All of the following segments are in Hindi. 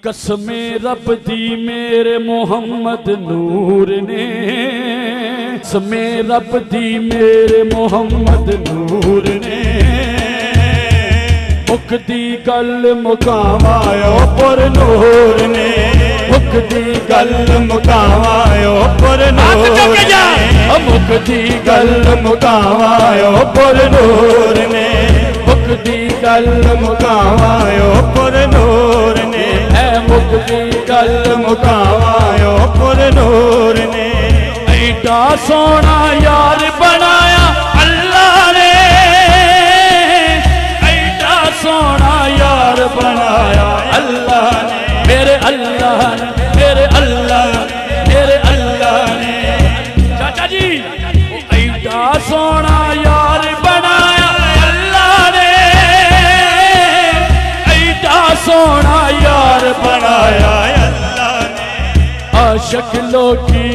कसमे रब दी मेरे मोहम्मद नूर ने, कसमे रब दी मेरे मोहम्मद नूर ने, मुकदी गल मुकावायो पर नूर ने, मुकदी गल मुकावायो पर नूर ने, मुकदी गल मुकावायो पर नूर ने, मुकदी गल मुकावायो पर नूर ने, मुकदी गल मुकावायो पर नूर ने। ऐडा सोना यार बनाया अल्लाह ने, ऐडा सोना यार बनाया अल्लाह ने, मेरे अल्लाह ने, मेरे अल्लाह ने, मेरे अल्लाह ने। चाचा जी ऐडा सोना यार बनाया अल्लाह ने, ऐडा सोना यार बनाया अल्लाह ने। आशिक लोकी,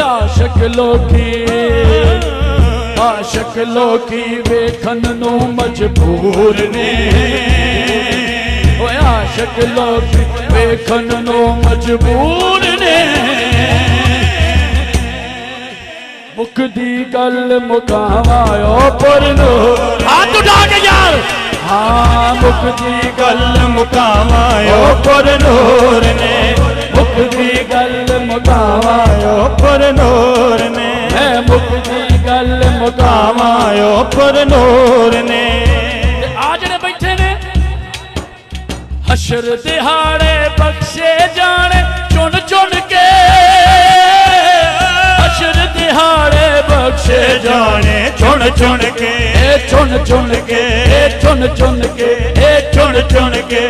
आशिक लोकी, आशिक लोकी वेखन नू मजबूर ने, आशिक लोकी वेखन नू मजबूर ने। मुकदी गल मुकावायो पर नूर, हाथ उठा के यार, हाँ मुकदी गल मुकावायो पर नूर ने, मुकदी गल मुकावायो पर नूर ने, मुकदी गल मुकावायो पर नूर ने। आ जड़े बैठे ने हशर दिहाड़े बख्शे जाने चुन चुन के, हशर दिहाड़े बख्शे जाने चुन चुन के, चुन चुन के, चुन चुन के, चुन चुन के,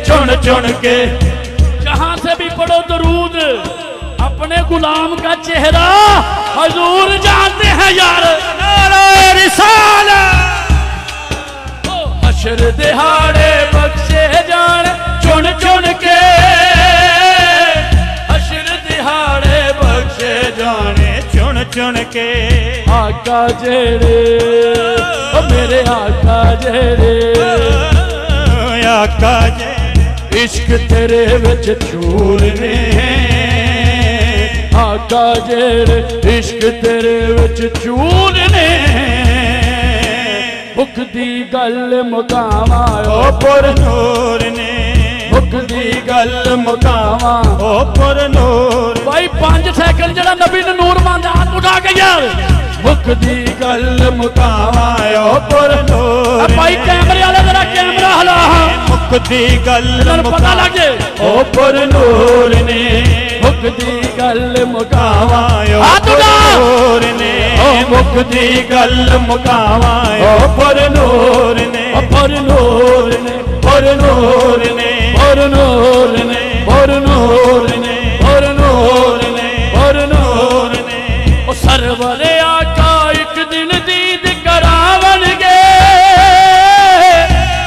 चुन चुन के। जहां से भी पढ़ो दरूद, अपने गुलाम का चेहरा हजूर जानते हैं यार। नारे रिसालत, हशर दिहाड़े बख्शे जाने चुन चुन के, हशर दिहाड़े बख्शे जाने चुन चुन के। आका जेड़े ओ मेरे आका जेड़े, आका जेड़े इश्क तेरे विच चूर ने, आका जेड़े इश्क तेरे विच चूर ने। मुकदी गल मुकावायो पर नूर ने, मुकदी गल मुकावा ओ पर नूर। भाई 5 सैकंड जरा नबी ने नूर मांदा, हाथ उठा के यार। मुकदी गल मुकावायो पर नूर। भाई कैमरे वाले जरा कैमरा हला, मुकदी गल पता लगे ओ पर नूर ने, मुकदी गल मुकावायो पर नूर ने, ओ मुकदी गल मुकावायो पर नूर ने, पर नूर ने, पर नूर ने, पर नूर ने, पर नूर ने, पर नूर ने, पर नूर ने। ओ सरवरे आका एक दिन दीद करावणगे,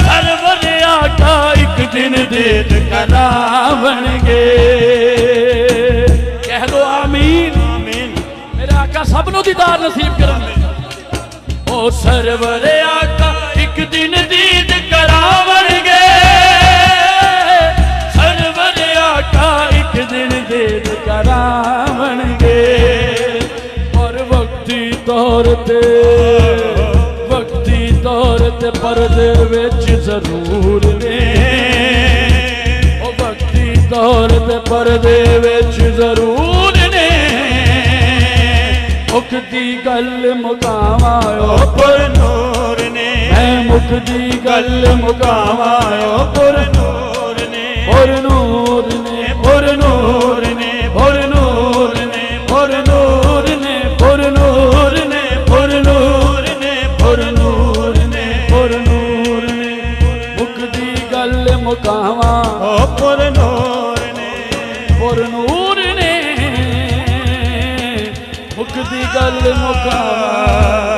सरवरे आका एक दिन दीद करावणगे। कह दो आमीन, आमीन। मेरे आका सबनों दीदार नसीब करनगे। ओ सरवरे आका एक दिन दीद करावणगे, सरवरे आका एक दिन दीद करावणगे। और वक्ती तौर ते, वक्ती तौर ते पर्दे विच जरूर ने, ओ वक्ती तौर ते पर्दे विच जरूर ने। मुकदी गल मुकावायो पर नूर ने, मुकदी गल मुकावायो पर नूर ने, पर नूर ने, पर नूर ने, पर नूर ने, पर नूर ने, पर नूर ने, पर नूर ने, पर नूर ने, पर नूर ने। मुकदी गल मुकावा ओ पर नूर ने, पर नूर ने, मुकदी गल मुकावा।